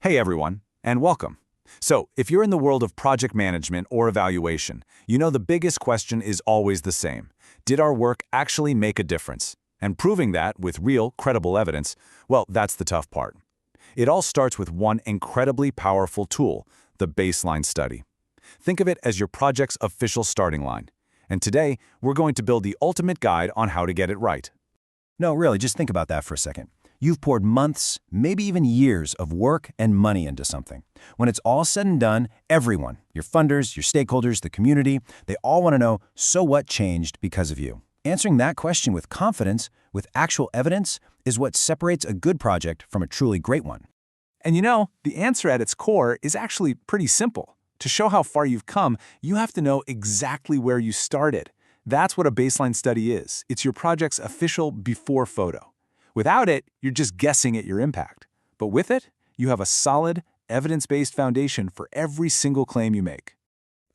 Hey everyone, and welcome. So, if you're in the world of project management or evaluation, you know the biggest question is always the same. Did our work actually make a difference? And proving that with real, credible evidence, well, that's the tough part. It all starts with one incredibly powerful tool, the baseline study. Think of it as your project's official starting line. And today, we're going to build the ultimate guide on how to get it right. No, really, just think about that for a second. You've poured months, maybe even years of work and money into something. When it's all said and done, everyone, your funders, your stakeholders, the community, they all want to know, so what changed because of you? Answering that question with confidence, with actual evidence, is what separates a good project from a truly great one. And you know, the answer at its core is actually pretty simple. To show how far you've come, you have to know exactly where you started. That's what a baseline study is. It's your project's official before photo. Without it, you're just guessing at your impact. But with it, you have a solid, evidence-based foundation for every single claim you make.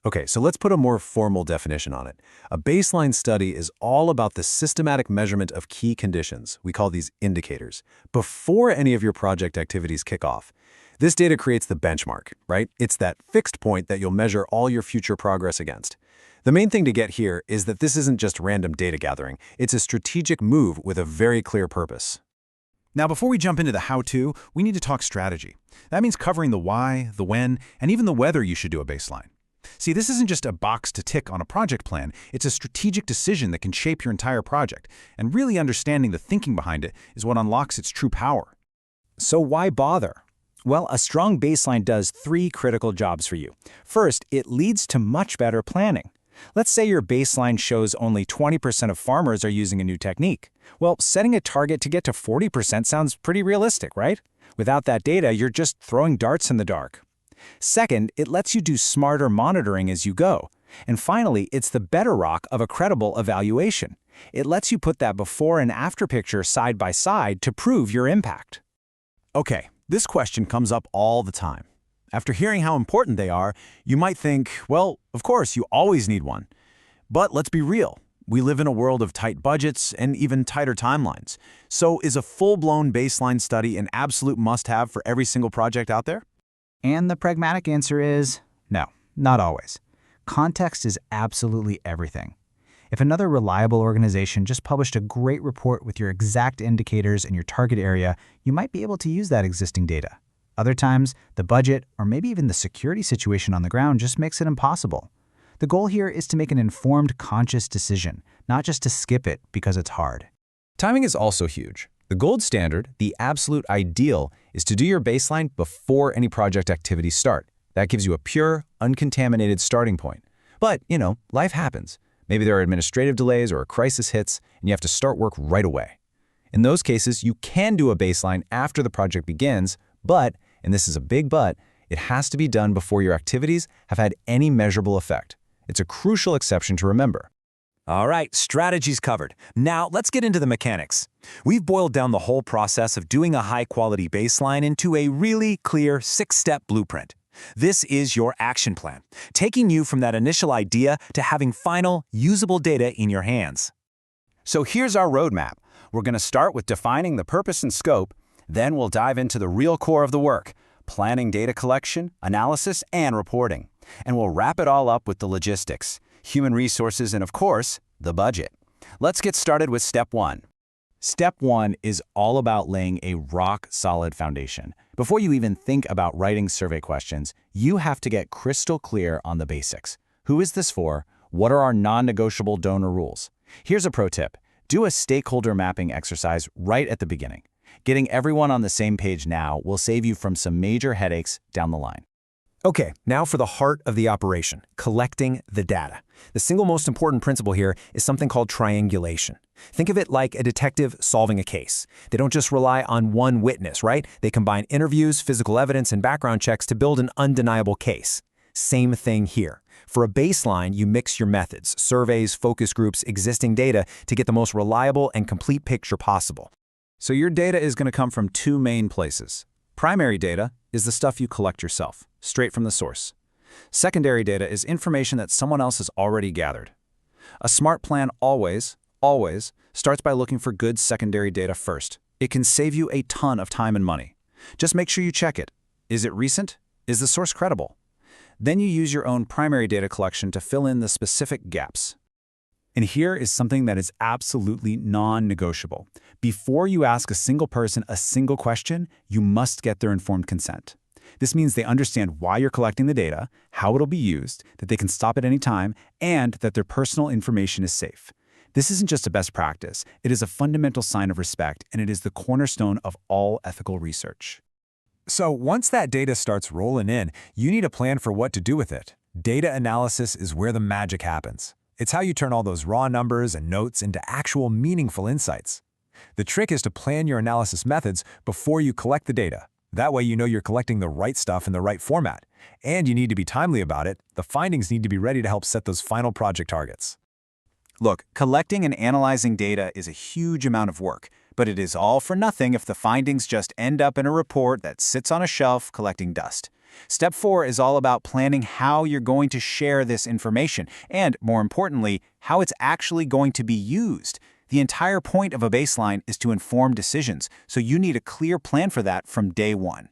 Okay, so let's put a more formal definition on it. A baseline study is all about the systematic measurement of key conditions. We call these indicators, before any of your project activities kick off. This data creates the benchmark, right? It's that fixed point that you'll measure all your future progress against. The main thing to get here is that this isn't just random data gathering. It's a strategic move with a very clear purpose. Now, before we jump into the how-to, we need to talk strategy. That means covering the why, the when, and even the whether you should do a baseline. See, this isn't just a box to tick on a project plan. It's a strategic decision that can shape your entire project. And really understanding the thinking behind it is what unlocks its true power. So why bother? Well, a strong baseline does three critical jobs for you. First, it leads to much better planning. Let's say your baseline shows only 20% of farmers are using a new technique. Well, setting a target to get to 40% sounds pretty realistic, right? Without that data, you're just throwing darts in the dark. Second, it lets you do smarter monitoring as you go. And finally, it's the bedrock of a credible evaluation. It lets you put that before and after picture side by side to prove your impact. Okay, this question comes up all the time. After hearing how important they are, you might think, well, of course, you always need one. But let's be real. We live in a world of tight budgets and even tighter timelines. So is a full-blown baseline study an absolute must-have for every single project out there? And the pragmatic answer is no, not always. Context is absolutely everything. If another reliable organization just published a great report with your exact indicators in your target area, you might be able to use that existing data. Other times, the budget or maybe even the security situation on the ground just makes it impossible. The goal here is to make an informed, conscious decision, not just to skip it because it's hard. Timing is also huge. The gold standard, the absolute ideal, is to do your baseline before any project activities start. That gives you a pure, uncontaminated starting point. But, life happens. Maybe there are administrative delays or a crisis hits, and you have to start work right away. In those cases, you can do a baseline after the project begins, but, and this is a big but, it has to be done before your activities have had any measurable effect. It's a crucial exception to remember. All right, strategies covered. Now, let's get into the mechanics. We've boiled down the whole process of doing a high-quality baseline into a really clear 6-step blueprint. This is your action plan, taking you from that initial idea to having final, usable data in your hands. So here's our roadmap. We're going to start with defining the purpose and scope, then we'll dive into the real core of the work, planning data collection, analysis, and reporting. And we'll wrap it all up with the logistics, human resources, and of course, the budget. Let's get started with step one. Step one is all about laying a rock-solid foundation. Before you even think about writing survey questions, you have to get crystal clear on the basics. Who is this for? What are our non-negotiable donor rules? Here's a pro tip. Do a stakeholder mapping exercise right at the beginning. Getting everyone on the same page now will save you from some major headaches down the line. Okay, now for the heart of the operation, collecting the data. The single most important principle here is something called triangulation. Think of it like a detective solving a case. They don't just rely on one witness, right? They combine interviews, physical evidence, and background checks to build an undeniable case. Same thing here. For a baseline, you mix your methods, surveys, focus groups, existing data to get the most reliable and complete picture possible. So your data is going to come from two main places. Primary data is the stuff you collect yourself, straight from the source. Secondary data is information that someone else has already gathered. A smart plan always starts by looking for good secondary data first. It can save you a ton of time and money. Just make sure you check it. Is it recent? Is the source credible? Then you use your own primary data collection to fill in the specific gaps. And here is something that is absolutely non-negotiable. Before you ask a single person a single question, you must get their informed consent. This means they understand why you're collecting the data, how it'll be used, that they can stop at any time, and that their personal information is safe. This isn't just a best practice, it is a fundamental sign of respect, and it is the cornerstone of all ethical research. So once that data starts rolling in, you need a plan for what to do with it. Data analysis is where the magic happens. It's how you turn all those raw numbers and notes into actual meaningful insights. The trick is to plan your analysis methods before you collect the data. That way you know you're collecting the right stuff in the right format. And you need to be timely about it. The findings need to be ready to help set those final project targets. Look, collecting and analyzing data is a huge amount of work, but it is all for nothing if the findings just end up in a report that sits on a shelf collecting dust. Step 4 is all about planning how you're going to share this information, and, more importantly, how it's actually going to be used. The entire point of a baseline is to inform decisions, so you need a clear plan for that from day one.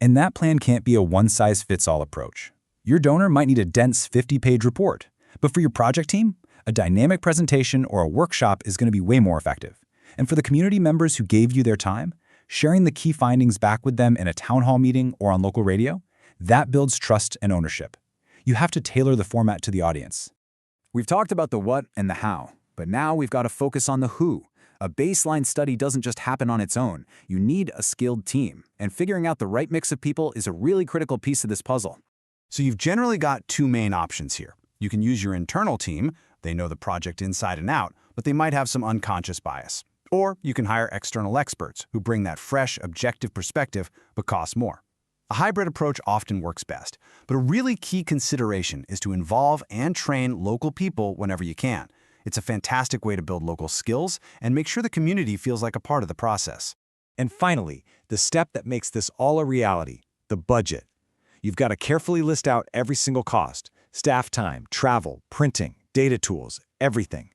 And that plan can't be a one-size-fits-all approach. Your donor might need a dense 50-page report, but for your project team, a dynamic presentation or a workshop is going to be way more effective. And for the community members who gave you their time, sharing the key findings back with them in a town hall meeting or on local radio, that builds trust and ownership. You have to tailor the format to the audience. We've talked about the what and the how, but now we've got to focus on the who. A baseline study doesn't just happen on its own. You need a skilled team, and figuring out the right mix of people is a really critical piece of this puzzle. So you've generally got two main options here. You can use your internal team. They know the project inside and out, but they might have some unconscious bias. Or you can hire external experts who bring that fresh, objective perspective but cost more. A hybrid approach often works best, but a really key consideration is to involve and train local people whenever you can. It's a fantastic way to build local skills and make sure the community feels like a part of the process. And finally, the step that makes this all a reality, the budget. You've got to carefully list out every single cost: staff time, travel, printing, data tools, everything.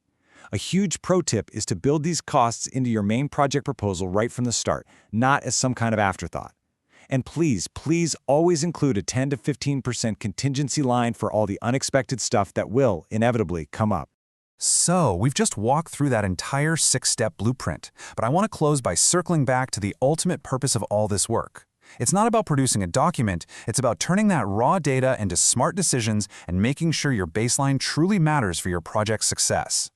A huge pro tip is to build these costs into your main project proposal right from the start, not as some kind of afterthought. And please, please always include a 10 to 15% contingency line for all the unexpected stuff that will inevitably come up. So, we've just walked through that entire 6-step blueprint, but I want to close by circling back to the ultimate purpose of all this work. It's not about producing a document, it's about turning that raw data into smart decisions and making sure your baseline truly matters for your project's success.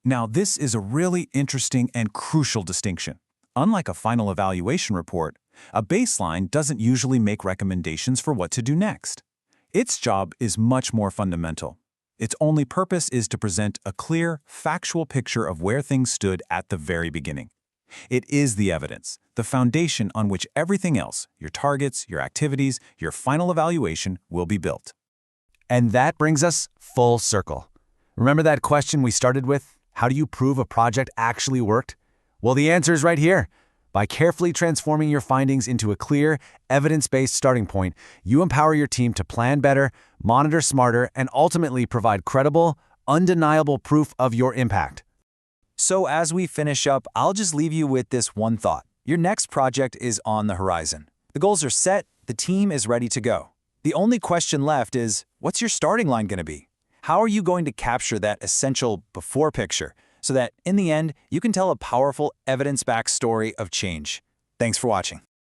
Now, this is a really interesting and crucial distinction. Unlike a final evaluation report, a baseline doesn't usually make recommendations for what to do next. Its job is much more fundamental. Its only purpose is to present a clear, factual picture of where things stood at the very beginning. It is the evidence, the foundation on which everything else, your targets, your activities, your final evaluation, will be built. And that brings us full circle. Remember that question we started with? How do you prove a project actually worked? Well, the answer is right here. By carefully transforming your findings into a clear, evidence-based starting point, you empower your team to plan better, monitor smarter, and ultimately provide credible, undeniable proof of your impact. So as we finish up, I'll just leave you with this one thought. Your next project is on the horizon. The goals are set, the team is ready to go. The only question left is, what's your starting line going to be? How are you going to capture that essential before picture so that, in the end, you can tell a powerful, evidence-backed story of change? Thanks for watching.